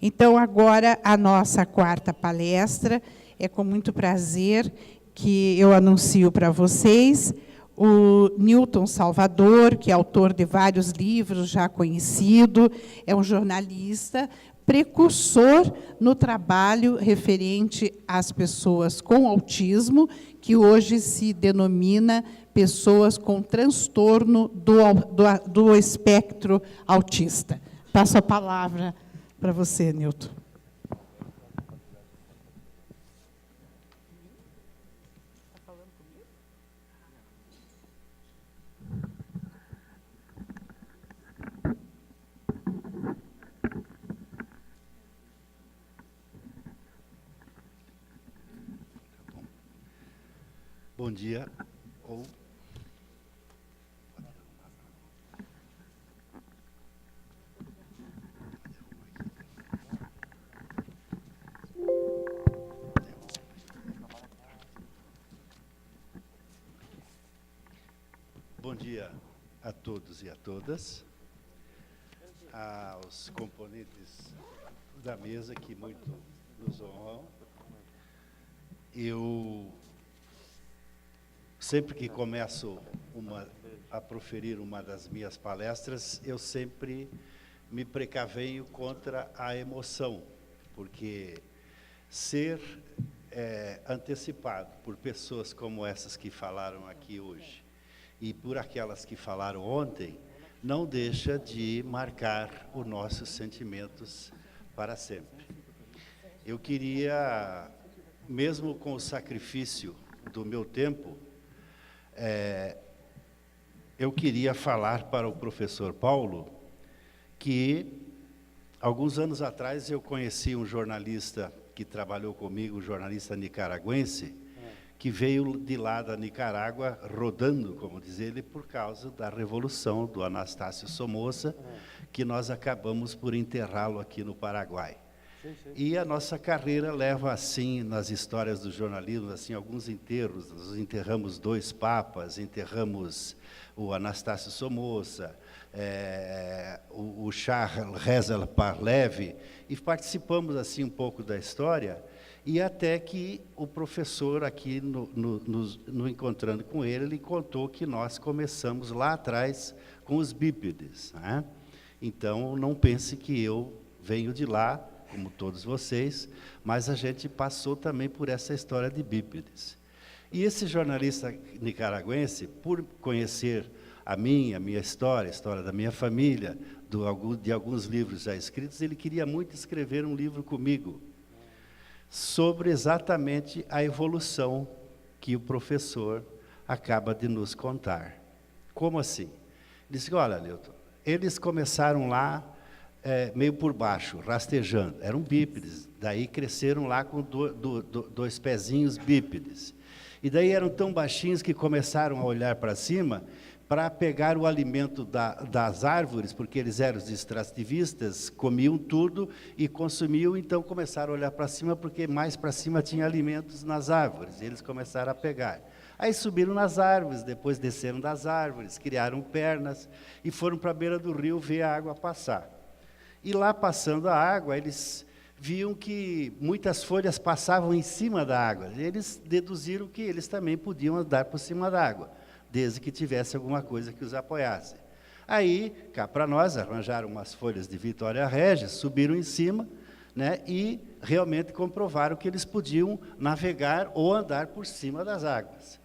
Então, agora, a nossa quarta palestra, é com muito prazer que eu anuncio para vocês o Newton Salvador, que é autor de vários livros, já conhecido, é um jornalista, precursor no trabalho referente às pessoas com autismo, que hoje se denomina pessoas com transtorno do espectro autista. Passo a palavra para você, Newton. Bom dia. Bom dia a todos e a todas, aos componentes da mesa que muito nos honram. Eu, sempre que começo a proferir uma das minhas palestras, eu sempre me precavenho contra a emoção, porque ser antecipado por pessoas como essas que falaram aqui hoje, e por aquelas que falaram ontem, não deixa de marcar os nossos sentimentos para sempre. Eu queria, mesmo com o sacrifício do meu tempo, eu queria falar para o professor Paulo que, alguns anos atrás, eu conheci um jornalista que trabalhou comigo, um jornalista nicaragüense, que veio de lá da Nicarágua, rodando, como diz ele, por causa da Revolução do Anastácio Somoza, que nós acabamos por enterrá-lo aqui no Paraguai. E a nossa carreira leva, assim, nas histórias do jornalismo, assim, alguns enterros. Nós enterramos 2 papas, enterramos o Anastácio Somoza, o Shah Reza Pahlavi, e participamos, assim, um pouco da história. E até que o professor, aqui, no encontrando com ele, ele contou que nós começamos lá atrás com os bípedes, né? Então, não pense que eu venho de lá, como todos vocês, mas a gente passou também por essa história de bípedes. E esse jornalista nicaragüense, por conhecer a minha história, a história da minha família, de alguns livros já escritos, ele queria muito escrever um livro comigo, sobre exatamente a evolução que o professor acaba de nos contar. Como assim? Ele disse, olha, Newton, eles começaram lá meio por baixo, rastejando, eram bípedes, daí cresceram lá com 2 pezinhos bípedes. E daí eram tão baixinhos que começaram a olhar para cima para pegar o alimento das árvores, porque eles eram os extrativistas, comiam tudo e consumiam, então começaram a olhar para cima, porque mais para cima tinha alimentos nas árvores, e eles começaram a pegar. Aí subiram nas árvores, depois desceram das árvores, criaram pernas e foram para a beira do rio ver a água passar. E lá, passando a água, eles viam que muitas folhas passavam em cima da água. Eles deduziram que eles também podiam andar por cima da água, desde que tivesse alguma coisa que os apoiasse. Aí, cá para nós, arranjaram umas folhas de Vitória Regis, subiram em cima, né, e realmente comprovaram que eles podiam navegar ou andar por cima das águas.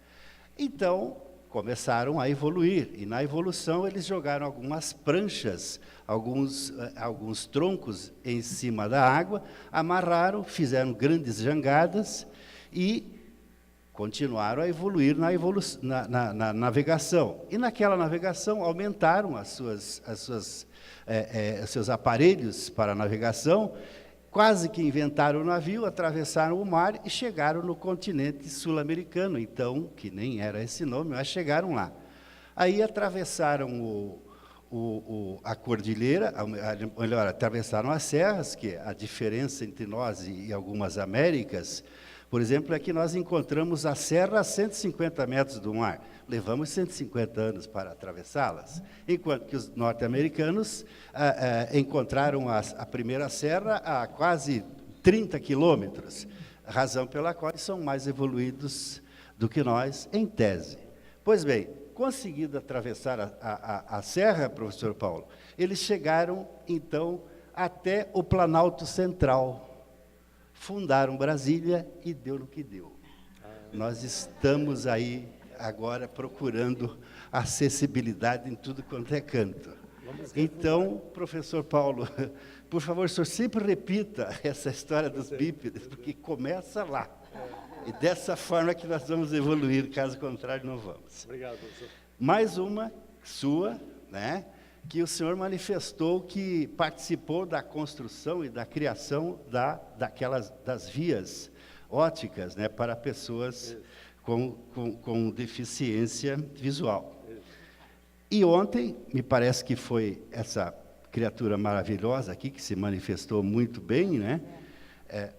Então, começaram a evoluir, e na evolução eles jogaram algumas pranchas, alguns troncos em cima da água, amarraram, fizeram grandes jangadas e continuaram a evoluir na navegação. E naquela navegação aumentaram os seus aparelhos para navegação, quase que inventaram o navio, atravessaram o mar e chegaram no continente sul-americano, então, que nem era esse nome, mas chegaram lá. Aí atravessaram a cordilheira, melhor, atravessaram as serras, que é a diferença entre nós e algumas Américas, Por exemplo, é que nós encontramos a serra a 150 metros do mar. Levamos 150 anos para atravessá-las, enquanto que os norte-americanos encontraram a primeira serra a quase 30 quilômetros, razão pela qual eles são mais evoluídos do que nós, em tese. Pois bem, conseguido atravessar a serra, professor Paulo, eles chegaram, então, até o Planalto Central. Fundaram Brasília e deu no que deu. Nós estamos aí agora procurando acessibilidade em tudo quanto é canto. Então, professor Paulo, por favor, o senhor sempre repita essa história dos bípedes, porque começa lá. E dessa forma que nós vamos evoluir, caso contrário, não vamos. Obrigado, professor. Mais uma sua, né? Que o senhor manifestou que participou da construção e da criação das vias óticas, né, para pessoas com deficiência visual. E ontem, me parece que foi essa criatura maravilhosa aqui, que se manifestou muito bem, né?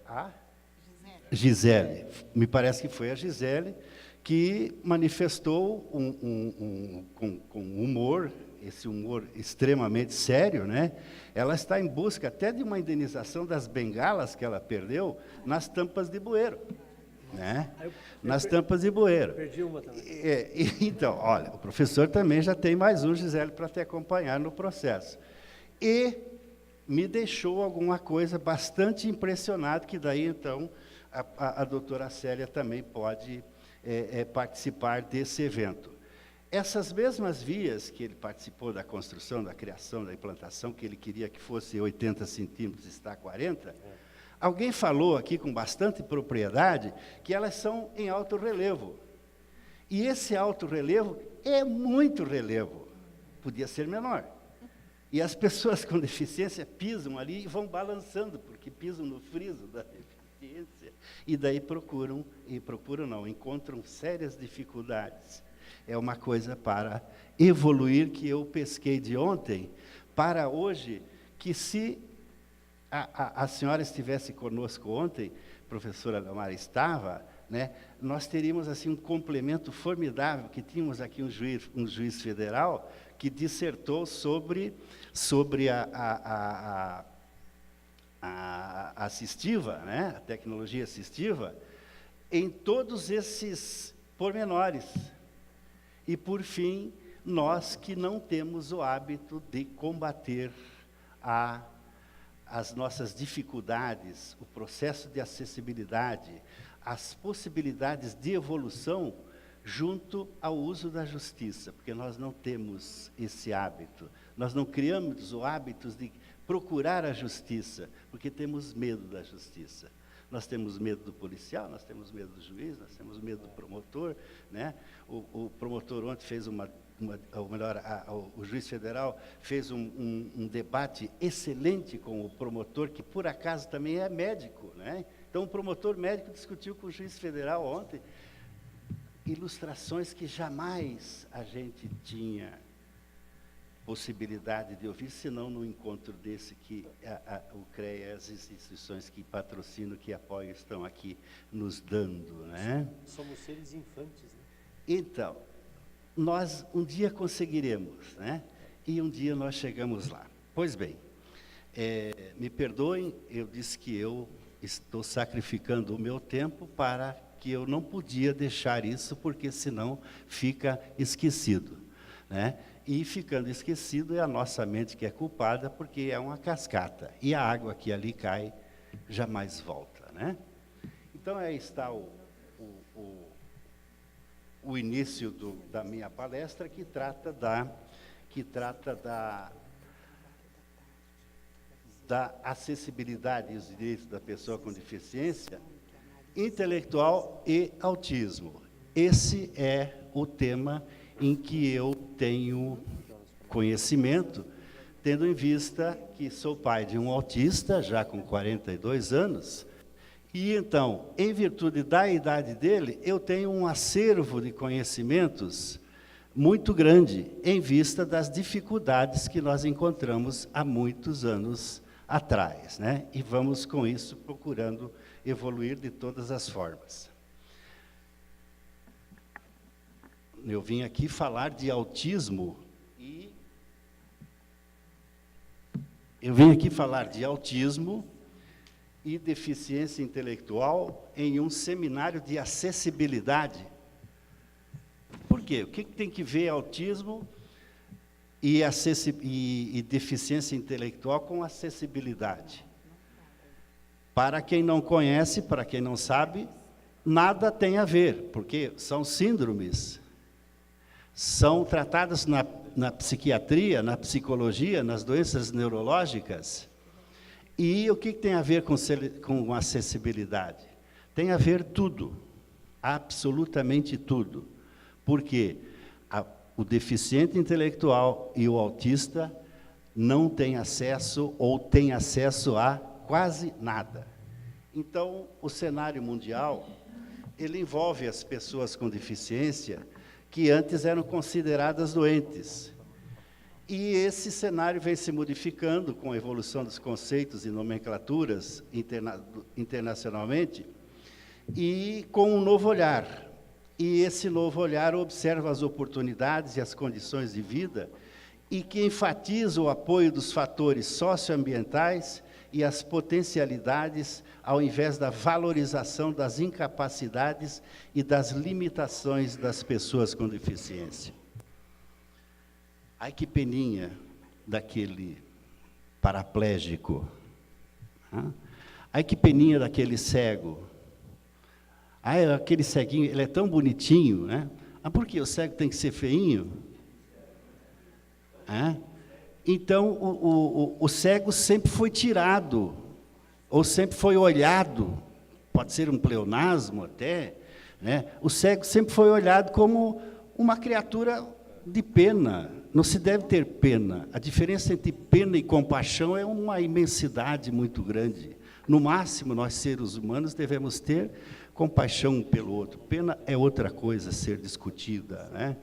A Gisele. Me parece que foi a Gisele que manifestou com humor, esse humor extremamente sério, né? Ela está em busca até de uma indenização das bengalas que ela perdeu nas tampas de bueiro, né? Nas tampas de bueiro. Perdi uma também. Então, olha, o professor também já tem mais um, Gisele, para te acompanhar no processo. E me deixou alguma coisa bastante impressionado, que daí, então, a doutora Célia também pode participar desse evento. Essas mesmas vias que ele participou da construção, da criação, da implantação, que ele queria que fosse 80 centímetros, está 40, alguém falou aqui com bastante propriedade que elas são em alto relevo. E esse alto relevo é muito relevo, podia ser menor. E as pessoas com deficiência pisam ali e vão balançando, porque pisam no friso da deficiência, e daí encontram sérias dificuldades. É uma coisa para evoluir, que eu pesquei de ontem para hoje, que se a senhora estivesse conosco ontem, professora Damara estava, né, nós teríamos assim um complemento formidável, que tínhamos aqui um juiz federal que dissertou sobre a assistiva, né, a tecnologia assistiva, em todos esses pormenores. E, por fim, nós que não temos o hábito de combater as nossas dificuldades, o processo de acessibilidade, as possibilidades de evolução junto ao uso da justiça, porque nós não temos esse hábito, nós não criamos o hábito de procurar a justiça, porque temos medo da justiça. Nós temos medo do policial, nós temos medo do juiz, nós temos medo do promotor, né? O promotor ontem fez o juiz federal fez um debate excelente com o promotor, que por acaso também é médico, né? Então o promotor médico discutiu com o juiz federal ontem ilustrações que jamais a gente tinha possibilidade de ouvir, senão no encontro desse que o CREA e as instituições que patrocinam, que apoiam, estão aqui nos dando, né? Somos seres infantes, né? Então, nós um dia conseguiremos, né? E um dia nós chegamos lá. Pois bem, me perdoem, eu disse que eu estou sacrificando o meu tempo para que eu não podia deixar isso, porque senão fica esquecido, né? E ficando esquecido é a nossa mente que é culpada, porque é uma cascata. E a água que ali cai jamais volta, né? Então, aí está o início da minha palestra, que trata da acessibilidade e os direitos da pessoa com deficiência intelectual e autismo. Esse é o tema em que eu tenho conhecimento, tendo em vista que sou pai de um autista, já com 42 anos, e então, em virtude da idade dele, eu tenho um acervo de conhecimentos muito grande, em vista das dificuldades que nós encontramos há muitos anos atrás, né? E vamos, com isso, procurando evoluir de todas as formas. Eu vim aqui falar de autismo e deficiência intelectual em um seminário de acessibilidade. Por quê? O que tem que ver autismo e deficiência intelectual com acessibilidade? Para quem não conhece, para quem não sabe, nada tem a ver, porque são síndromes, são tratadas na psiquiatria, na psicologia, nas doenças neurológicas. E o que tem a ver com acessibilidade? Tem a ver tudo, absolutamente tudo. Porque o deficiente intelectual e o autista não têm acesso ou têm acesso a quase nada. Então, o cenário mundial, ele envolve as pessoas com deficiência que antes eram consideradas doentes. E esse cenário vem se modificando com a evolução dos conceitos e nomenclaturas internacionalmente, e com um novo olhar. E esse novo olhar observa as oportunidades e as condições de vida, e que enfatiza o apoio dos fatores socioambientais e as potencialidades, ao invés da valorização das incapacidades e das limitações das pessoas com deficiência. Ai, que peninha daquele paraplégico. Ai, que peninha daquele cego. Ai, aquele ceguinho, ele é tão bonitinho, né? Por que o cego tem que ser feinho? Então, o cego sempre foi tirado, ou sempre foi olhado, pode ser um pleonasmo até, né? O cego sempre foi olhado como uma criatura de pena. Não se deve ter pena. A diferença entre pena e compaixão é uma imensidade muito grande. No máximo, nós, seres humanos, devemos ter compaixão um pelo outro. Pena é outra coisa a ser discutida, né?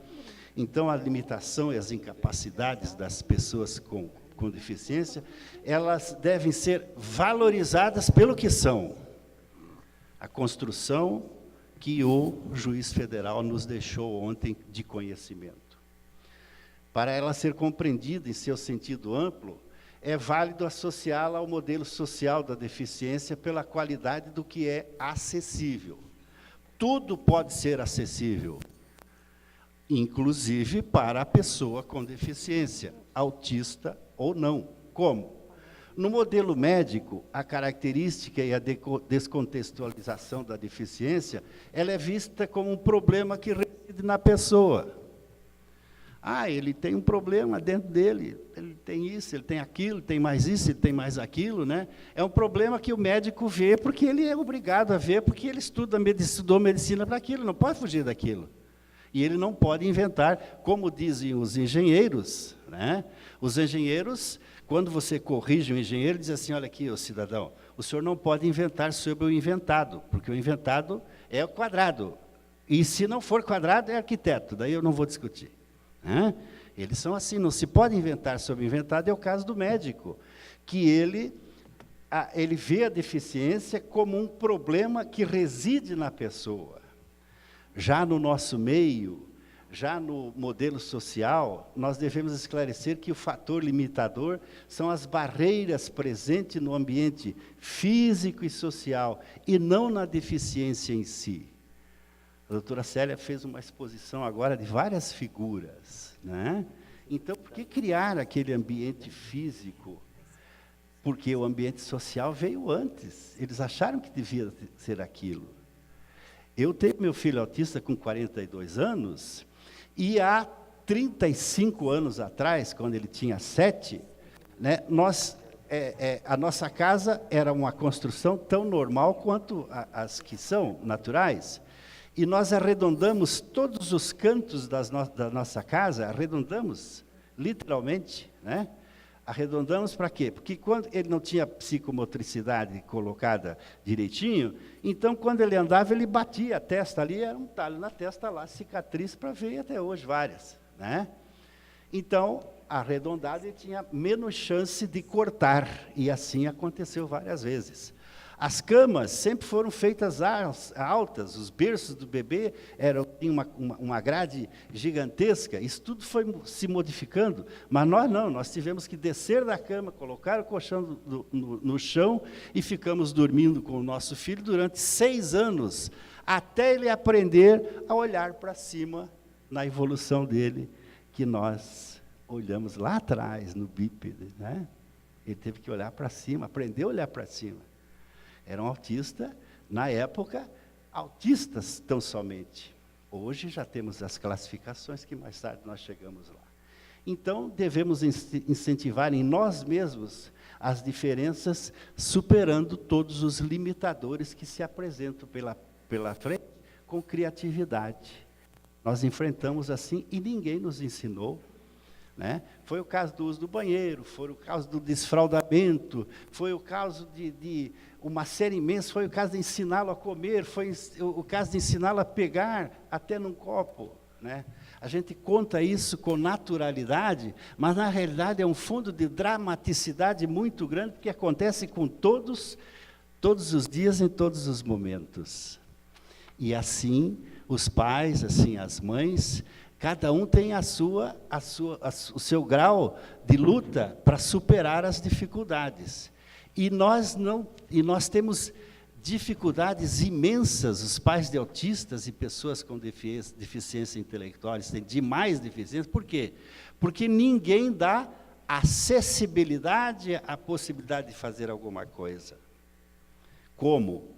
Então, a limitação e as incapacidades das pessoas com deficiência, elas devem ser valorizadas pelo que são. A construção que o juiz federal nos deixou ontem de conhecimento. Para ela ser compreendida em seu sentido amplo, é válido associá-la ao modelo social da deficiência pela qualidade do que é acessível. Tudo pode ser acessível, inclusive para a pessoa com deficiência, autista ou não. Como? No modelo médico, a característica e a descontextualização da deficiência, ela é vista como um problema que reside na pessoa. Ele tem um problema dentro dele, ele tem isso, ele tem aquilo, tem mais isso, ele tem mais aquilo, né? É um problema que o médico vê, porque ele é obrigado a ver, porque ele estudou medicina para aquilo, não pode fugir daquilo. E ele não pode inventar, como dizem os engenheiros, né? Os engenheiros, quando você corrige um engenheiro, diz assim: olha aqui, ô cidadão, o senhor não pode inventar sobre o inventado, porque o inventado é o quadrado. E se não for quadrado, é arquiteto, daí eu não vou discutir. Eles são assim, não se pode inventar sobre o inventado. É o caso do médico, que ele vê a deficiência como um problema que reside na pessoa. Já no nosso meio, já no modelo social, nós devemos esclarecer que o fator limitador são as barreiras presentes no ambiente físico e social, e não na deficiência em si. A doutora Célia fez uma exposição agora de várias figuras, né? Então, por que criar aquele ambiente físico? Porque o ambiente social veio antes. Eles acharam que devia ser aquilo. Eu tenho meu filho autista com 42 anos, e há 35 anos atrás, quando ele tinha 7, né, a nossa casa era uma construção tão normal quanto as que são naturais. E nós arredondamos todos os cantos da nossa casa, arredondamos, literalmente, né? Arredondamos para quê? Porque quando ele não tinha psicomotricidade colocada direitinho, então, quando ele andava, ele batia a testa ali, era um talho na testa lá, cicatriz para ver até hoje várias, né? Então, arredondado, ele tinha menos chance de cortar, e assim aconteceu várias vezes. As camas sempre foram feitas altas, os berços do bebê tinham uma grade gigantesca, isso tudo foi se modificando, mas nós não, nós tivemos que descer da cama, colocar o colchão no chão e ficamos dormindo com o nosso filho durante 6 anos, até ele aprender a olhar para cima na evolução dele, que nós olhamos lá atrás, no bípede, né? Ele teve que olhar para cima, aprender a olhar para cima. Era um autista, na época, autistas tão somente. Hoje já temos as classificações que mais tarde nós chegamos lá. Então, devemos incentivar em nós mesmos as diferenças, superando todos os limitadores que se apresentam pela frente, com criatividade. Nós enfrentamos assim e ninguém nos ensinou. Né? Foi o caso do uso do banheiro, foi o caso do desfraldamento, foi o caso de uma série imensa, foi o caso de ensiná-lo a comer, foi o caso de ensiná-lo a pegar até num copo. Né? A gente conta isso com naturalidade, mas na realidade é um fundo de dramaticidade muito grande, que acontece com todos os dias, em todos os momentos. E assim, os pais, assim, as mães, cada um tem o seu grau de luta para superar as dificuldades. E nós temos dificuldades imensas, os pais de autistas e pessoas com deficiência intelectual, têm demais deficiência. Por quê? Porque ninguém dá acessibilidade à possibilidade de fazer alguma coisa. Como?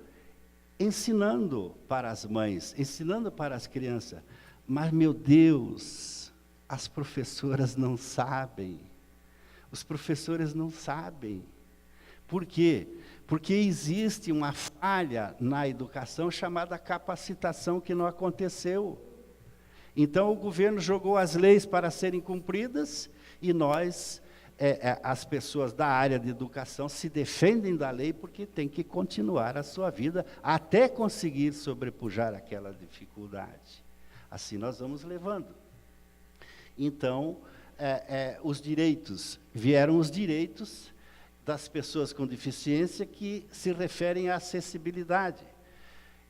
Ensinando para as mães, ensinando para as crianças. Mas, meu Deus, as professoras não sabem. Os professores não sabem. Por quê? Porque existe uma falha na educação chamada capacitação, que não aconteceu. Então, o governo jogou as leis para serem cumpridas e nós, as pessoas da área de educação, se defendem da lei porque tem que continuar a sua vida até conseguir sobrepujar aquela dificuldade. Assim nós vamos levando. Então, vieram os direitos das pessoas com deficiência, que se referem à acessibilidade.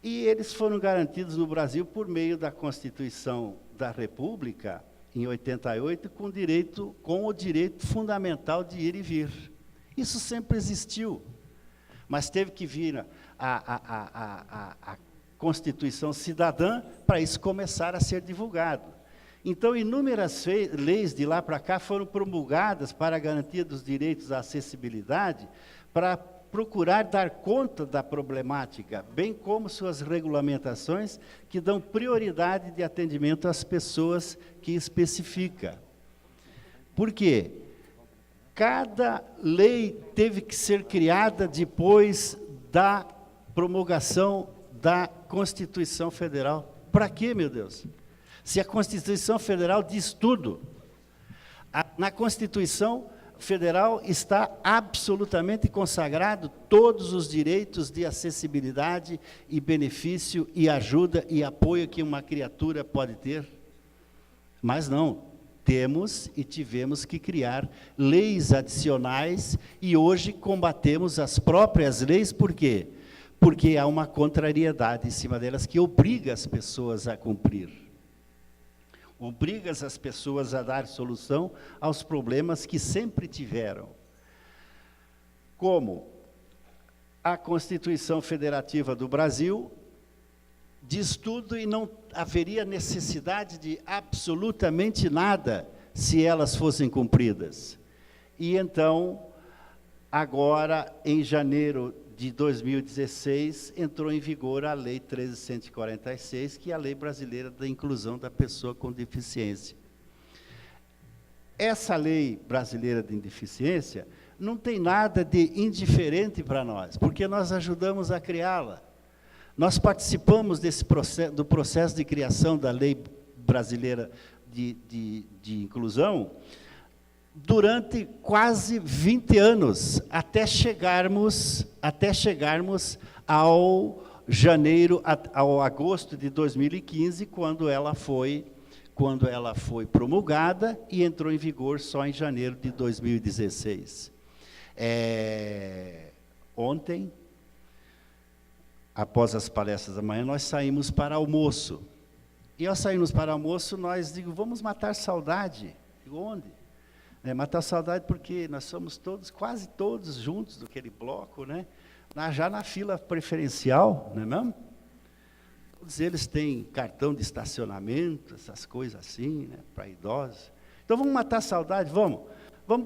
E eles foram garantidos no Brasil por meio da Constituição da República, em 88, com o direito fundamental de ir e vir. Isso sempre existiu, mas teve que vir a Constituição Cidadã para isso começar a ser divulgado. Então, inúmeras leis de lá para cá foram promulgadas para a garantia dos direitos à acessibilidade, para procurar dar conta da problemática, bem como suas regulamentações, que dão prioridade de atendimento às pessoas que especifica. Por quê? Cada lei teve que ser criada depois da promulgação da Constituição Federal. Para quê, meu Deus? Se a Constituição Federal diz tudo, na Constituição Federal está absolutamente consagrado todos os direitos de acessibilidade e benefício e ajuda e apoio que uma criatura pode ter. Mas não, temos e tivemos que criar leis adicionais e hoje combatemos as próprias leis. Por quê? Porque há uma contrariedade em cima delas que obriga as pessoas a cumprir. Obriga as pessoas a dar solução aos problemas que sempre tiveram. Como a Constituição Federativa do Brasil diz tudo e não haveria necessidade de absolutamente nada se elas fossem cumpridas. E então, agora, em janeiro de 2016, entrou em vigor a Lei 13.146, que é a Lei Brasileira da Inclusão da Pessoa com Deficiência. Essa Lei Brasileira de Deficiência não tem nada de indiferente para nós, porque nós ajudamos a criá-la. Nós participamos do processo de criação da Lei Brasileira de Inclusão durante quase 20 anos, até chegarmos ao agosto de 2015, quando quando ela foi promulgada e entrou em vigor só em janeiro de 2016. Ontem, após as palestras da manhã, nós saímos para almoço. E ao sairmos para almoço, nós digo, vamos matar saudade. Digo, onde? Matar saudade porque nós somos todos, quase todos juntos do aquele bloco, né? Já na fila preferencial, não é mesmo? Todos eles têm cartão de estacionamento, essas coisas assim, né, para idosos. Então vamos matar saudade, vamos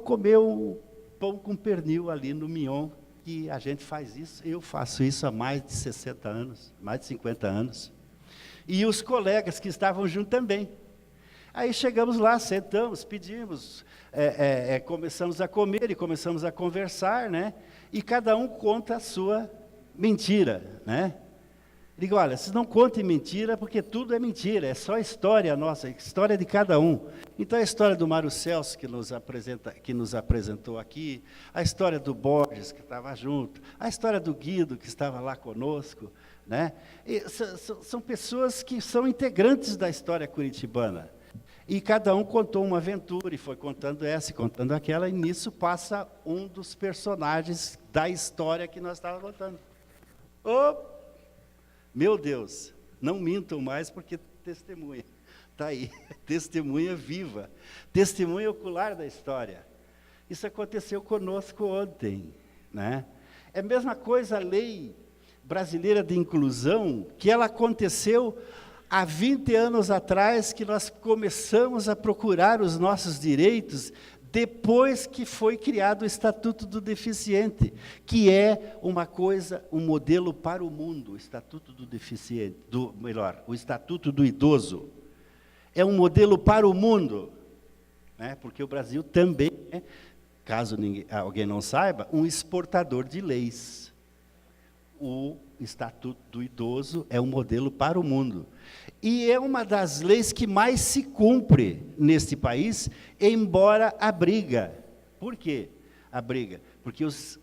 comer um pão com pernil ali no Mignon, que a gente faz isso, eu faço isso há mais de 60 anos, mais de 50 anos. E os colegas que estavam junto também. Aí chegamos lá, sentamos, pedimos, começamos a comer e começamos a conversar, né? E cada um conta a sua mentira, né? Digo, olha, vocês não contem mentira, porque tudo é mentira, é só história nossa, história de cada um. Então, a história do Mário Celso, que nos apresentou aqui, a história do Borges, que estava junto, a história do Guido, que estava lá conosco, né? São pessoas que são integrantes da história curitibana. E cada um contou uma aventura, e foi contando essa e contando aquela, e nisso passa um dos personagens da história que nós estávamos contando. Meu Deus, não mintam mais, porque testemunha. Está aí, testemunha viva, testemunha ocular da história. Isso aconteceu conosco ontem, né? É a mesma coisa a lei brasileira de inclusão, que ela aconteceu há 20 anos atrás, que nós começamos a procurar os nossos direitos, depois que foi criado o Estatuto do Deficiente, que é uma coisa, um modelo para o mundo, o Estatuto do Deficiente, o Estatuto do Idoso. É um modelo para o mundo, né? Porque o Brasil também é, caso alguém não saiba, um exportador de leis. O Estatuto do Idoso é um modelo para o mundo. E é uma das leis que mais se cumpre neste país, embora a briga. Por quê? A briga? Porque os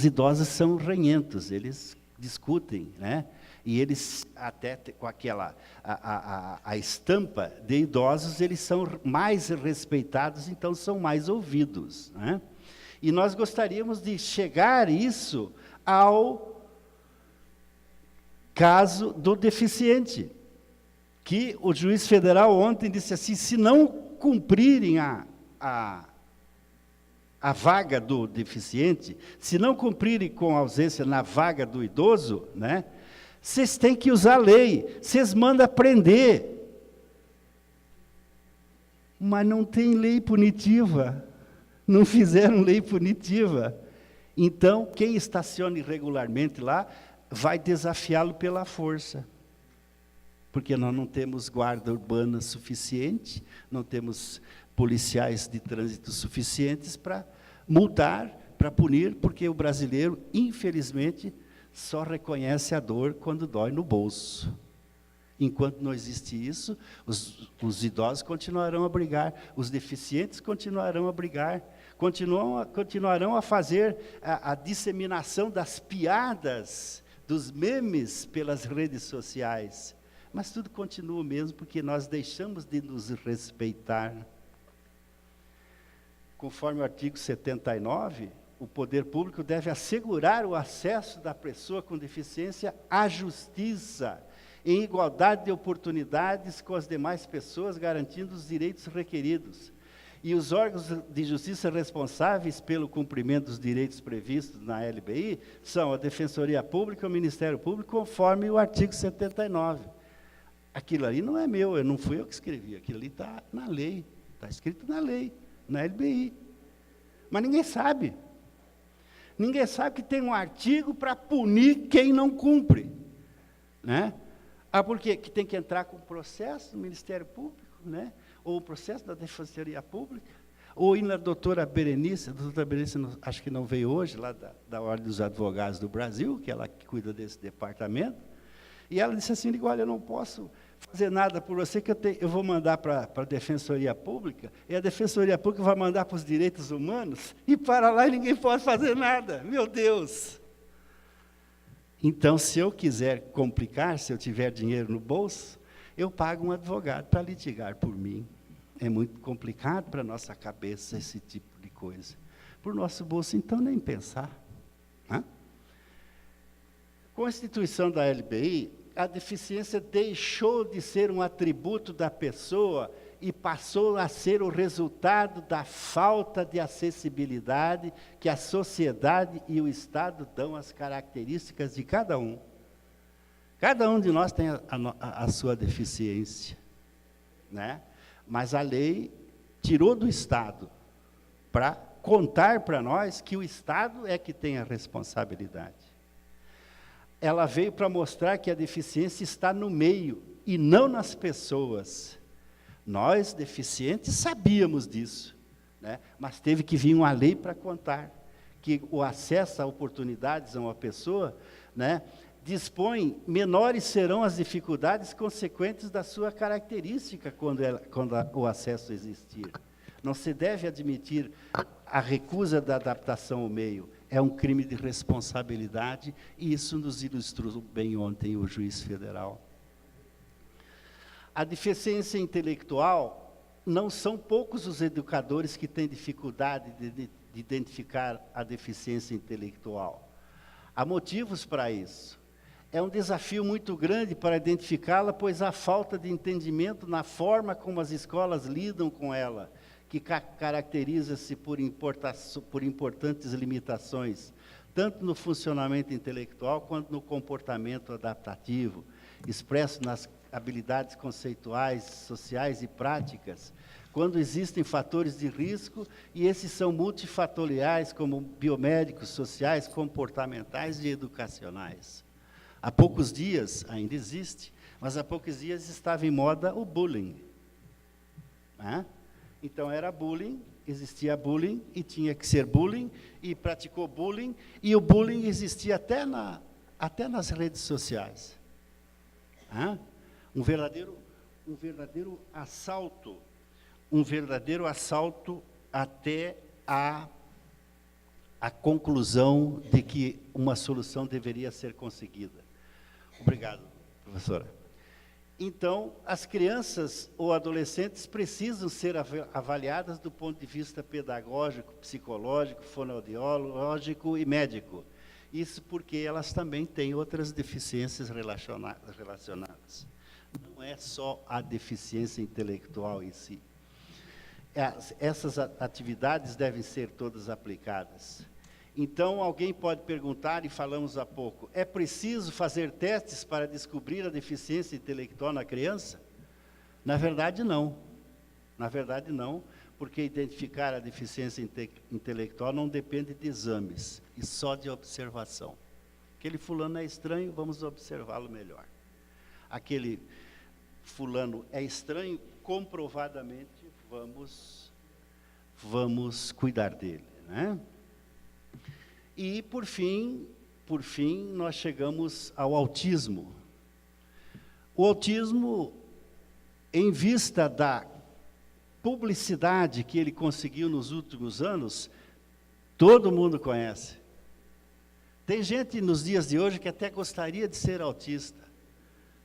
idosos são ranhentos, eles discutem, né? E eles, até com aquela, a estampa de idosos, eles são mais respeitados, então são mais ouvidos, né? E nós gostaríamos de chegar isso ao caso do deficiente, que o juiz federal ontem disse assim, se não cumprirem a vaga do deficiente, se não cumprirem com a ausência na vaga do idoso, né, vocês têm que usar a lei, vocês mandam prender. Mas não tem lei punitiva, não fizeram lei punitiva. Então, quem estaciona irregularmente lá, vai desafiá-lo pela força, porque nós não temos guarda urbana suficiente, não temos policiais de trânsito suficientes para multar, para punir, porque o brasileiro, infelizmente, só reconhece a dor quando dói no bolso. Enquanto não existe isso, os idosos continuarão a brigar, os deficientes continuarão a brigar, continuarão a fazer a disseminação das piadas, dos memes pelas redes sociais, mas tudo continua o mesmo, porque nós deixamos de nos respeitar. Conforme o artigo 79, o poder público deve assegurar o acesso da pessoa com deficiência à justiça, em igualdade de oportunidades com as demais pessoas, garantindo os direitos requeridos. E os órgãos de justiça responsáveis pelo cumprimento dos direitos previstos na LBI são a Defensoria Pública e o Ministério Público, conforme o artigo 79. Aquilo ali não é meu, não fui eu que escrevi, aquilo ali está na lei, está escrito na lei, na LBI. Mas ninguém sabe. Ninguém sabe que tem um artigo para punir quem não cumpre, né? Por quê? Que tem que entrar com processo no Ministério Público, né? Ou o processo da Defensoria Pública, ou ir na doutora Berenice, acho que não veio hoje, lá da Ordem dos Advogados do Brasil, que ela que cuida desse departamento, e ela disse assim, olha, eu não posso fazer nada por você, que eu vou mandar para a Defensoria Pública, e a Defensoria Pública vai mandar para os direitos humanos, e para lá ninguém pode fazer nada, meu Deus! Então, se eu quiser complicar, se eu tiver dinheiro no bolso, eu pago um advogado para litigar por mim. É muito complicado para a nossa cabeça esse tipo de coisa. Para o nosso bolso, então, nem pensar. Com a instituição da LBI, a deficiência deixou de ser um atributo da pessoa e passou a ser o resultado da falta de acessibilidade que a sociedade e o Estado dão às características de cada um. Cada um de nós tem a sua deficiência, né? Mas a lei tirou do Estado para contar para nós que o Estado é que tem a responsabilidade. Ela veio para mostrar que a deficiência está no meio e não nas pessoas. Nós, deficientes, sabíamos disso, né? Mas teve que vir uma lei para contar que o acesso a oportunidades a uma pessoa, né, dispõe, menores serão as dificuldades consequentes da sua característica quando o acesso existir. Não se deve admitir a recusa da adaptação ao meio. É um crime de responsabilidade, e isso nos ilustrou bem ontem o juiz federal. A deficiência intelectual, não são poucos os educadores que têm dificuldade de identificar a deficiência intelectual. Há motivos para isso. É um desafio muito grande para identificá-la, pois há falta de entendimento na forma como as escolas lidam com ela, que caracteriza-se por importantes limitações, tanto no funcionamento intelectual quanto no comportamento adaptativo, expresso nas habilidades conceituais, sociais e práticas, quando existem fatores de risco, e esses são multifatoriais, como biomédicos, sociais, comportamentais e educacionais. Há poucos dias, ainda existe, mas há poucos dias estava em moda o bullying, né? Então, era bullying, existia bullying, e tinha que ser bullying, e praticou bullying, e o bullying existia até nas redes sociais. Um verdadeiro assalto até a conclusão de que uma solução deveria ser conseguida. Obrigado, professora. Então, as crianças ou adolescentes precisam ser avaliadas do ponto de vista pedagógico, psicológico, fonoaudiológico e médico. Isso porque elas também têm outras deficiências relacionadas. Não é só a deficiência intelectual em si. Essas atividades devem ser todas aplicadas. Então, alguém pode perguntar, e falamos há pouco, é preciso fazer testes para descobrir a deficiência intelectual na criança? Na verdade, não. Na verdade, não, porque identificar a deficiência intelectual não depende de exames, e só de observação. Aquele fulano é estranho, vamos observá-lo melhor. Aquele fulano é estranho, comprovadamente, vamos cuidar dele, né? E, por fim, nós chegamos ao autismo. O autismo, em vista da publicidade que ele conseguiu nos últimos anos, todo mundo conhece. Tem gente nos dias de hoje que até gostaria de ser autista,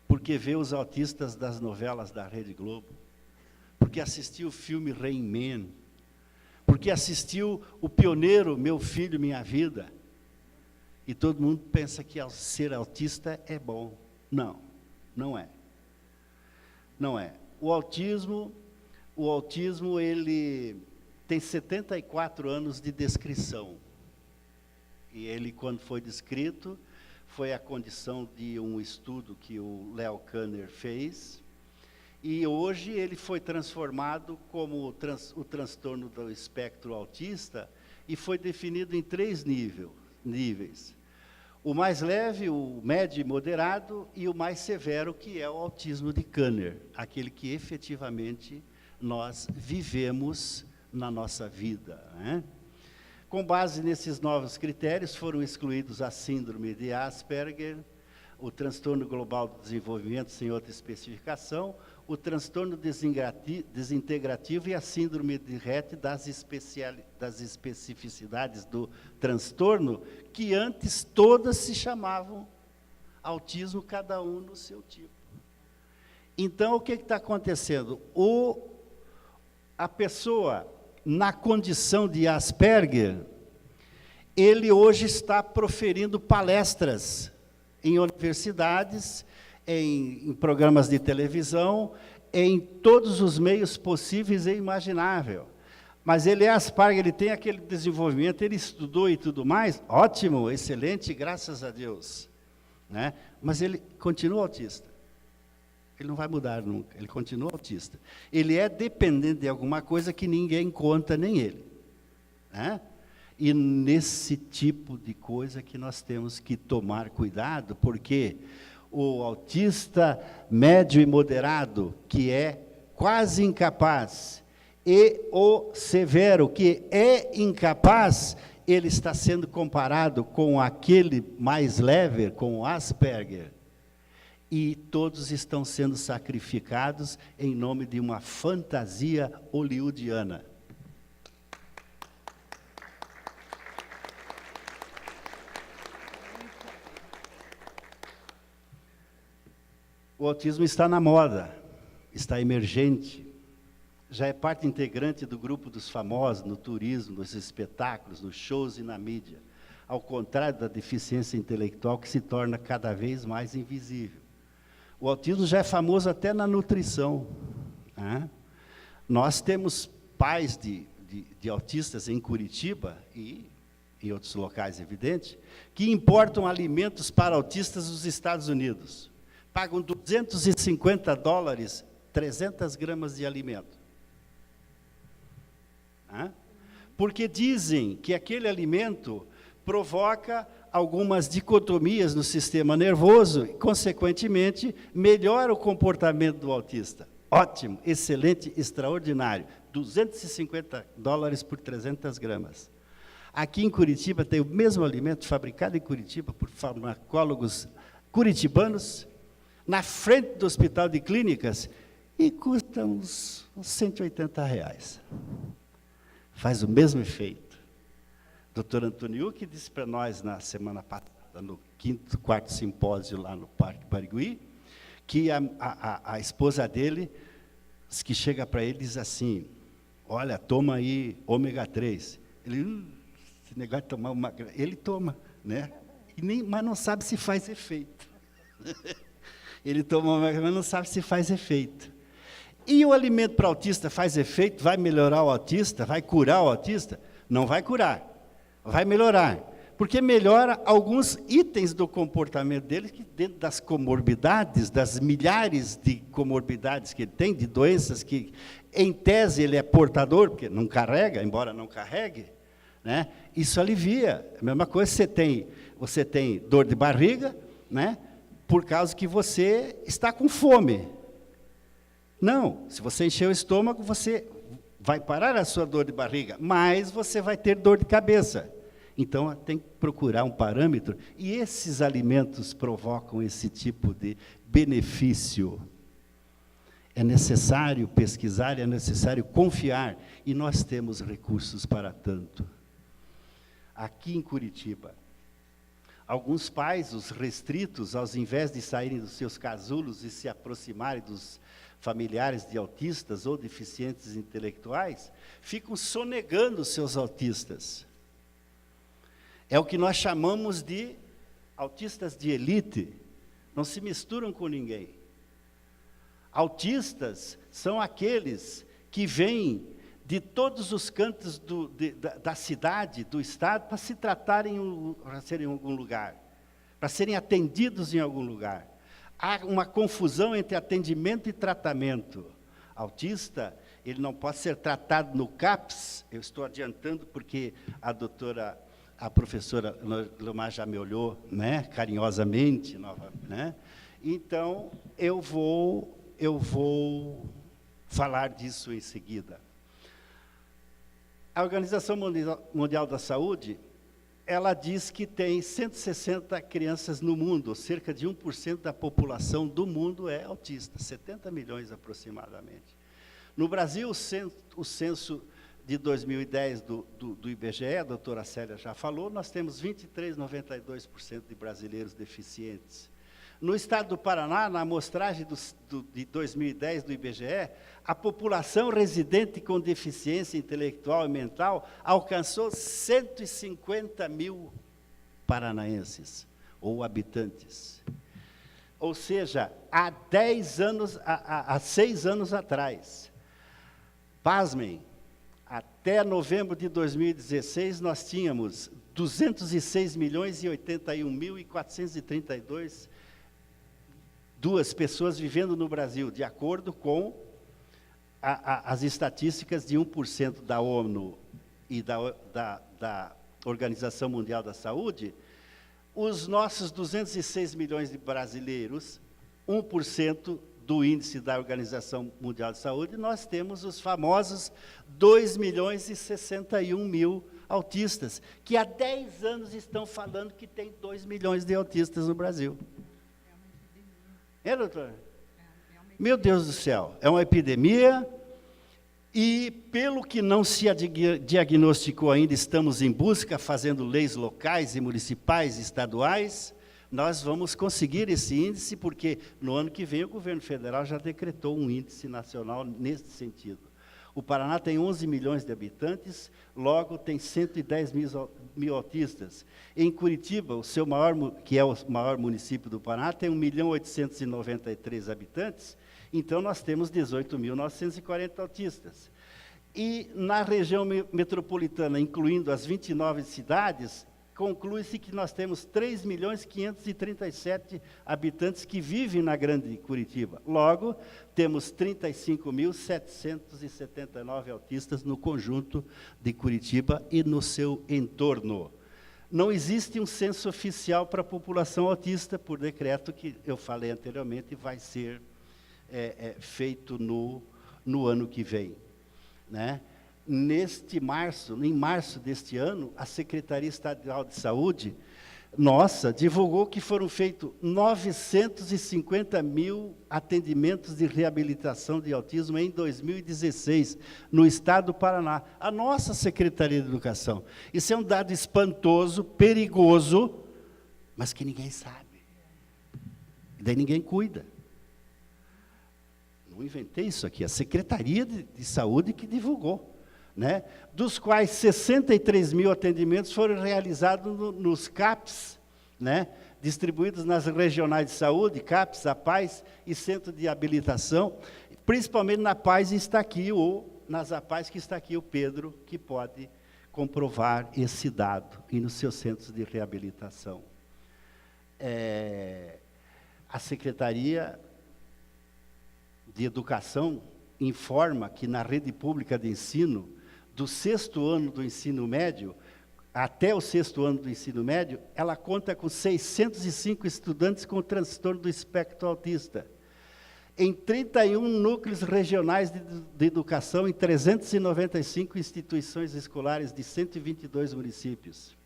porque vê os autistas das novelas da Rede Globo, porque assistiu o filme Rain Man, porque assistiu o pioneiro Meu Filho, Minha Vida, e todo mundo pensa que ser autista é bom. Não, não é. Não é. O autismo, ele tem 74 anos de descrição. E ele, quando foi descrito, foi a condição de um estudo que o Leo Kanner fez, e hoje ele foi transformado como o transtorno do espectro autista, e foi definido em 3 níveis. O mais leve, o médio e moderado, e o mais severo, que é o autismo de Kanner, aquele que efetivamente nós vivemos na nossa vida, né? Com base nesses novos critérios, foram excluídos a síndrome de Asperger, o transtorno global do desenvolvimento sem outra especificação, o transtorno desintegrativo e a síndrome de Rett das especificidades do transtorno, que antes todas se chamavam autismo, cada um no seu tipo. Então, o que está acontecendo? A pessoa, na condição de Asperger, ele hoje está proferindo palestras em universidades, em programas de televisão, em todos os meios possíveis e imaginável. Mas ele é Asperger, ele tem aquele desenvolvimento, ele estudou e tudo mais, ótimo, excelente, graças a Deus. Né? Mas ele continua autista. Ele não vai mudar nunca, ele continua autista. Ele é dependente de alguma coisa que ninguém conta, nem ele. Né? E nesse tipo de coisa que nós temos que tomar cuidado, porque o autista médio e moderado, que é quase incapaz, e o severo, que é incapaz, ele está sendo comparado com aquele mais leve, com o Asperger. E todos estão sendo sacrificados em nome de uma fantasia hollywoodiana. O autismo está na moda, está emergente, já é parte integrante do grupo dos famosos, no turismo, nos espetáculos, nos shows e na mídia, ao contrário da deficiência intelectual que se torna cada vez mais invisível. O autismo já é famoso até na nutrição. Né? Nós temos pais de autistas em Curitiba e em outros locais, evidente, que importam alimentos para autistas dos Estados Unidos. Pagam $250, 300 gramas de alimento. Porque dizem que aquele alimento provoca algumas dicotomias no sistema nervoso e, consequentemente, melhora o comportamento do autista. Ótimo, excelente, extraordinário. $250 por 300 gramas. Aqui em Curitiba tem o mesmo alimento fabricado em Curitiba por farmacólogos curitibanos, na frente do Hospital de Clínicas, e custa uns R$180. Faz o mesmo efeito. Dr. Antônio, que disse para nós na semana passada, no quarto simpósio lá no Parque Barigui, que a esposa dele, que chega para ele e diz assim, olha, toma aí ômega 3. Ele, esse negócio de tomar uma... Ele toma, né? Mas não sabe se faz efeito. Ele toma ômega, mas não sabe se faz efeito. E o alimento para autista faz efeito? Vai melhorar o autista? Vai curar o autista? Não vai curar. Vai melhorar, porque melhora alguns itens do comportamento dele, que dentro das comorbidades, das milhares de comorbidades que ele tem, de doenças que, em tese, ele é portador, porque não carrega, embora não carregue, né? Isso alivia. A mesma coisa, você tem dor de barriga, né? Por causa que você está com fome. Não, se você encher o estômago, você vai parar a sua dor de barriga, mas você vai ter dor de cabeça. Então, tem que procurar um parâmetro, e esses alimentos provocam esse tipo de benefício. É necessário pesquisar, é necessário confiar, e nós temos recursos para tanto. Aqui em Curitiba, alguns pais, os restritos, ao invés de saírem dos seus casulos e se aproximarem dos familiares de autistas ou deficientes intelectuais, ficam sonegando os seus autistas. É o que nós chamamos de autistas de elite, não se misturam com ninguém. Autistas são aqueles que vêm de todos os cantos da cidade, do estado, para se tratarem, para serem em algum lugar, para serem atendidos em algum lugar. Há uma confusão entre atendimento e tratamento. Autista, ele não pode ser tratado no CAPS, eu estou adiantando porque a professora Lomar já me olhou, né, carinhosamente, né? Então, eu vou falar disso em seguida. A Organização Mundial da Saúde, ela diz que tem 160 crianças no mundo, cerca de 1% da população do mundo é autista, 70 milhões aproximadamente. No Brasil, o censo de 2010 do IBGE, a doutora Célia já falou, nós temos 23,92% de brasileiros deficientes. No estado do Paraná, na amostragem de 2010 do IBGE, a população residente com deficiência intelectual e mental alcançou 150 mil paranaenses, ou habitantes. Ou seja, há 6 anos atrás. Pasmem, até novembro de 2016, nós tínhamos 206.081.432 pessoas vivendo no Brasil, de acordo com as estatísticas de 1% da ONU e da Organização Mundial da Saúde. Os nossos 206 milhões de brasileiros, 1% do índice da Organização Mundial de Saúde, nós temos os famosos 2.061.000 autistas, que há 10 anos estão falando que tem 2 milhões de autistas no Brasil. É, doutor? Meu Deus do céu, é uma epidemia, e pelo que não se diagnosticou ainda, estamos em busca, fazendo leis locais e municipais, estaduais. Nós vamos conseguir esse índice, porque no ano que vem o governo federal já decretou um índice nacional nesse sentido. O Paraná tem 11 milhões de habitantes, logo tem 110 mil autistas. Em Curitiba, que é o maior município do Paraná, tem 1.893.000 habitantes, então nós temos 18.940 autistas. E na região metropolitana, incluindo as 29 cidades, conclui-se que nós temos 3.537.000 habitantes que vivem na grande Curitiba. Logo, temos 35.779 autistas no conjunto de Curitiba e no seu entorno. Não existe um censo oficial para a população autista, por decreto que eu falei anteriormente, vai ser feito no ano que vem, né? Em março deste ano, a Secretaria Estadual de Saúde, divulgou que foram feitos 950.000 atendimentos de reabilitação de autismo em 2016, no estado do Paraná. A nossa Secretaria de Educação. Isso é um dado espantoso, perigoso, mas que ninguém sabe. E daí ninguém cuida. Não inventei isso aqui, a Secretaria de Saúde que divulgou, né? Dos quais 63 mil atendimentos foram realizados nos CAPs, né? Distribuídos nas regionais de saúde, CAPs, APAES e Centro de Habilitação, principalmente na PAES está aqui, ou nas APAES que está aqui o Pedro, que pode comprovar esse dado, e nos seus centros de reabilitação. A Secretaria de Educação informa que na rede pública de ensino, do 6º ano do ensino médio, até o 6º ano do ensino médio, ela conta com 605 estudantes com transtorno do espectro autista. Em 31 núcleos regionais de educação, em 395 instituições escolares de 122 municípios.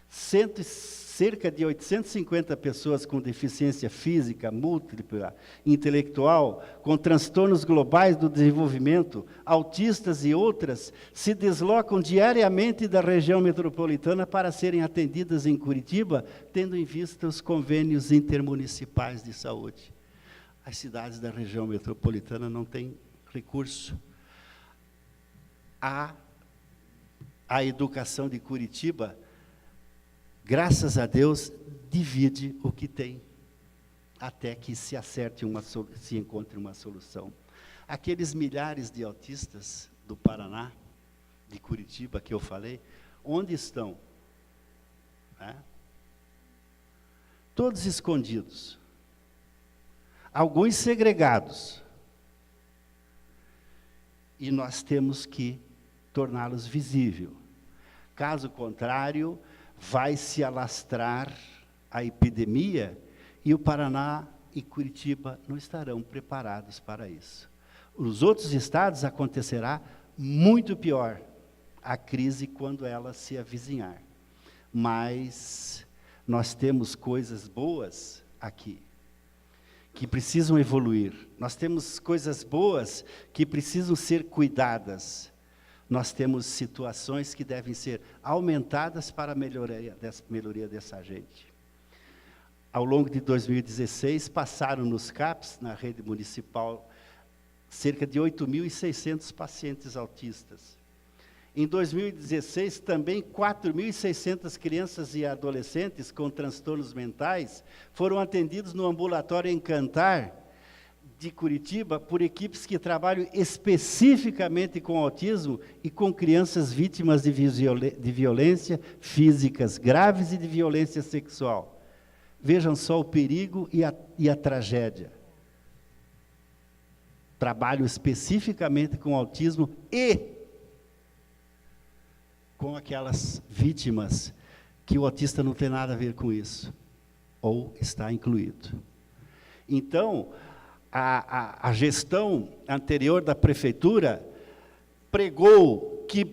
Cerca de 850 pessoas com deficiência física, múltipla, intelectual, com transtornos globais do desenvolvimento, autistas e outras, se deslocam diariamente da região metropolitana para serem atendidas em Curitiba, tendo em vista os convênios intermunicipais de saúde. As cidades da região metropolitana não têm recurso. A educação de Curitiba, graças a Deus, divide o que tem, até que se encontre uma solução. Aqueles milhares de autistas do Paraná, de Curitiba, que eu falei, onde estão? Todos escondidos. Alguns segregados. E nós temos que torná-los visíveis. Caso contrário, vai se alastrar a epidemia e o Paraná e Curitiba não estarão preparados para isso. Nos outros estados acontecerá muito pior a crise quando ela se avizinhar. Mas nós temos coisas boas aqui, que precisam evoluir. Nós temos coisas boas que precisam ser cuidadas. Nós temos situações que devem ser aumentadas para a melhoria dessa gente. Ao longo de 2016, passaram nos CAPs, na rede municipal, cerca de 8.600 pacientes autistas. Em 2016, também 4.600 crianças e adolescentes com transtornos mentais foram atendidos no ambulatório Encantar de Curitiba por equipes que trabalham especificamente com autismo e com crianças vítimas de violência físicas graves e de violência sexual. Vejam só o perigo e a tragédia. Trabalho especificamente com autismo e com aquelas vítimas que o autista não tem nada a ver com isso, ou está incluído. Então, a gestão anterior da prefeitura pregou que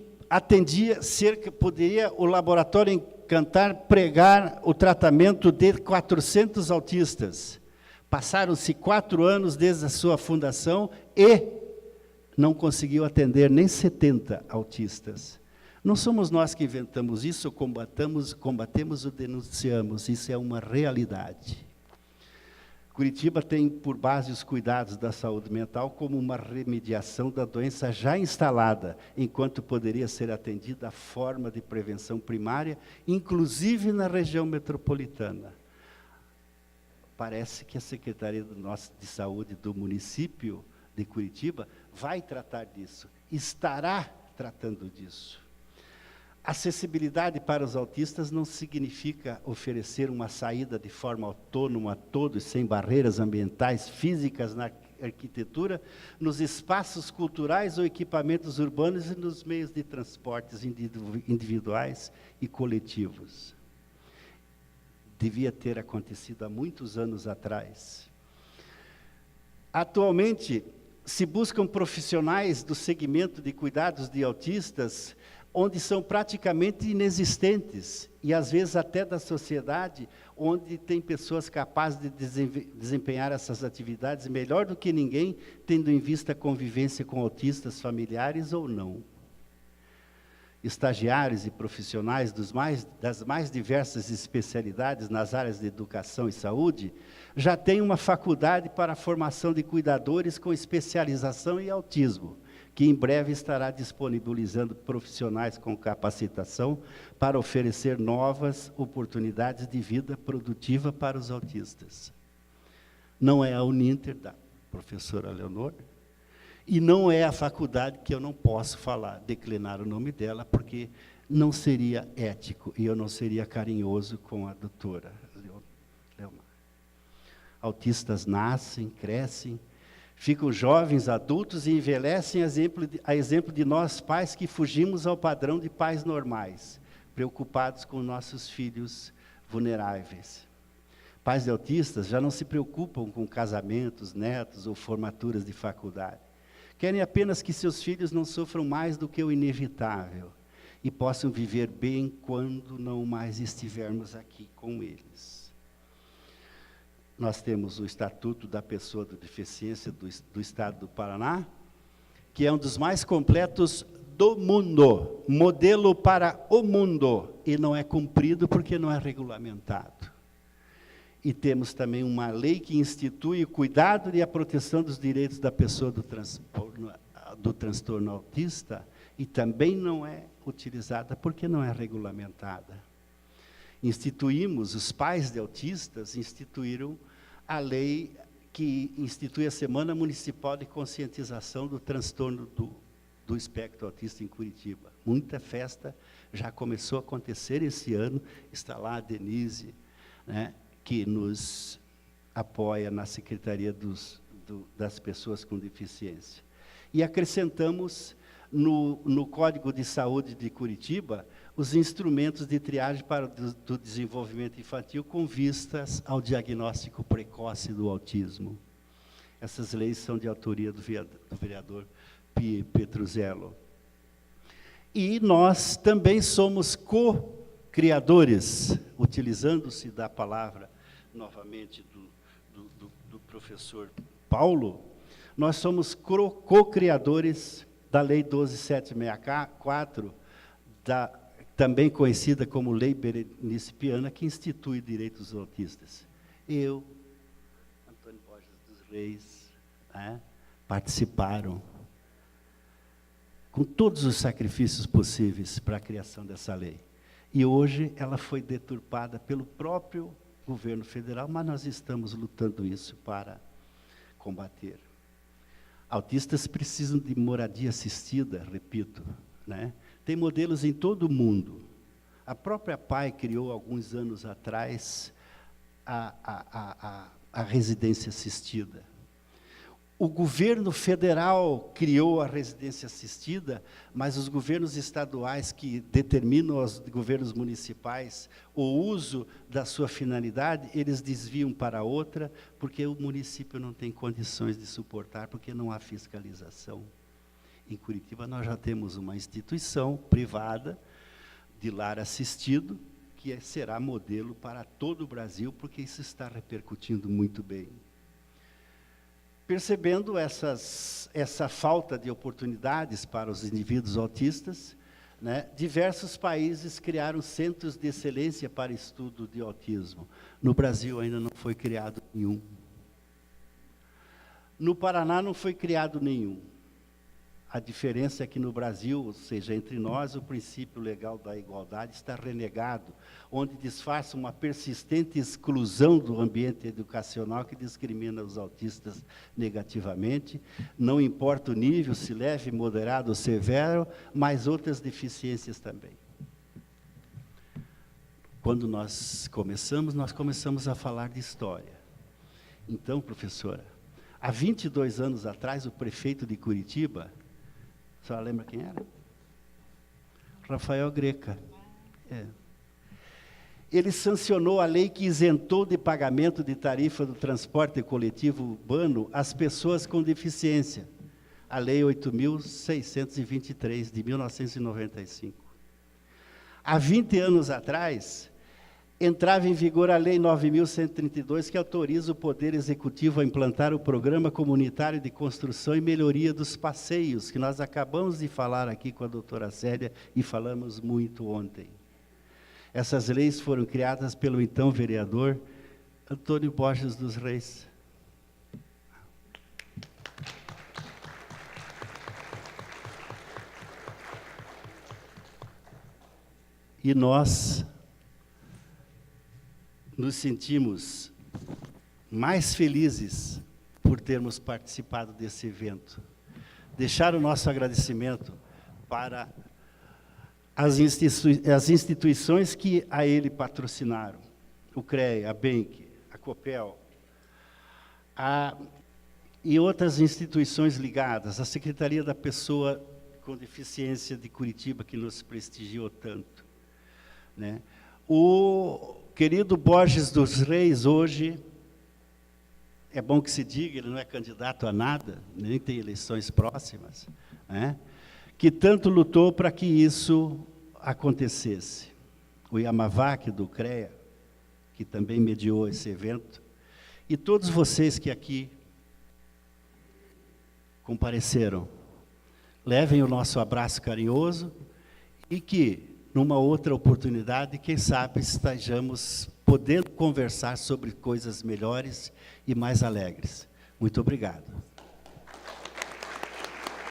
poderia o laboratório Encantar pregar o tratamento de 400 autistas. Passaram-se 4 anos desde a sua fundação e não conseguiu atender nem 70 autistas. Não somos nós que inventamos isso, combatemos ou denunciamos, isso é uma realidade. Curitiba tem por base os cuidados da saúde mental como uma remediação da doença já instalada, enquanto poderia ser atendida a forma de prevenção primária, inclusive na região metropolitana. Parece que a Secretaria de Saúde do município de Curitiba vai tratar disso, estará tratando disso. Acessibilidade para os autistas não significa oferecer uma saída de forma autônoma a todos, sem barreiras ambientais, físicas na arquitetura, nos espaços culturais ou equipamentos urbanos e nos meios de transportes individuais e coletivos. Devia ter acontecido há muitos anos atrás. Atualmente, se buscam profissionais do segmento de cuidados de autistas, onde são praticamente inexistentes, e às vezes até da sociedade, onde tem pessoas capazes de desempenhar essas atividades melhor do que ninguém, tendo em vista a convivência com autistas familiares ou não. Estagiários e profissionais das mais diversas especialidades nas áreas de educação e saúde, já têm uma faculdade para a formação de cuidadores com especialização em autismo, que em breve estará disponibilizando profissionais com capacitação para oferecer novas oportunidades de vida produtiva para os autistas. Não é a Uninter, da professora Leonor, e não é a faculdade que eu não posso declinar o nome dela, porque não seria ético, e eu não seria carinhoso com a doutora Leomar. Autistas nascem, crescem, ficam jovens, adultos e envelhecem a exemplo de nós pais que fugimos ao padrão de pais normais, preocupados com nossos filhos vulneráveis. Pais de autistas já não se preocupam com casamentos, netos ou formaturas de faculdade. Querem apenas que seus filhos não sofram mais do que o inevitável e possam viver bem quando não mais estivermos aqui com eles. Nós temos o Estatuto da Pessoa com Deficiência do Estado do Paraná, que é um dos mais completos do mundo, modelo para o mundo, e não é cumprido porque não é regulamentado. E temos também uma lei que institui o cuidado e a proteção dos direitos da pessoa do transtorno autista, e também não é utilizada porque não é regulamentada. Os pais de autistas instituíram a lei que institui a Semana Municipal de Conscientização do Transtorno do Espectro Autista em Curitiba. Muita festa já começou a acontecer esse ano, está lá a Denise, né, que nos apoia na Secretaria das Pessoas com Deficiência. E acrescentamos no Código de Saúde de Curitiba os instrumentos de triagem do desenvolvimento infantil com vistas ao diagnóstico precoce do autismo. Essas leis são de autoria do vereador Pie Petruzzello. E nós também somos co-criadores, utilizando-se da palavra, novamente, do professor Paulo, nós somos co-criadores da Lei 12.764, também conhecida como Lei Berenice Piana, que institui direitos dos autistas. eu, Antônio Borges dos Reis, né, participaram com todos os sacrifícios possíveis para a criação dessa lei. E hoje ela foi deturpada pelo próprio governo federal, mas nós estamos lutando isso para combater. Autistas precisam de moradia assistida, repito, né? Tem modelos em todo o mundo. A própria PAI criou, alguns anos atrás, a residência assistida. O governo federal criou a residência assistida, mas os governos estaduais que determinam aos governos municipais o uso da sua finalidade, eles desviam para outra, porque o município não tem condições de suportar, porque não há fiscalização. Em Curitiba, nós já temos uma instituição privada de lar assistido, que será modelo para todo o Brasil, porque isso está repercutindo muito bem. Percebendo essa falta de oportunidades para os indivíduos autistas, né, diversos países criaram centros de excelência para estudo de autismo. No Brasil ainda não foi criado nenhum. No Paraná não foi criado nenhum. A diferença é que no Brasil, ou seja, entre nós, o princípio legal da igualdade está renegado, onde disfarça uma persistente exclusão do ambiente educacional que discrimina os autistas negativamente, não importa o nível, se leve, moderado ou severo, mas outras deficiências também. Quando nós começamos a falar de história. Então, professora, há 22 anos atrás, o prefeito de Curitiba, a senhora lembra quem era? Rafael Greca. É. Ele sancionou a lei que isentou de pagamento de tarifa do transporte coletivo urbano as pessoas com deficiência. A Lei 8.623, de 1995. Há 20 anos atrás, entrava em vigor a Lei 9.132, que autoriza o Poder Executivo a implantar o Programa Comunitário de Construção e Melhoria dos Passeios, que nós acabamos de falar aqui com a doutora Célia e falamos muito ontem. Essas leis foram criadas pelo então vereador Antônio Borges dos Reis. E nós nos sentimos mais felizes por termos participado desse evento. Deixar o nosso agradecimento para as instituições que a ele patrocinaram, o CREA, a BENC, a COPEL, e outras instituições ligadas, a Secretaria da Pessoa com Deficiência de Curitiba, que nos prestigiou tanto, né? O querido Borges dos Reis, hoje, é bom que se diga, ele não é candidato a nada, nem tem eleições próximas, né? Que tanto lutou para que isso acontecesse. O Yamavaki, do CREA, que também mediou esse evento, e todos vocês que aqui compareceram, levem o nosso abraço carinhoso e que, numa outra oportunidade, quem sabe estejamos podendo conversar sobre coisas melhores e mais alegres. Muito obrigado.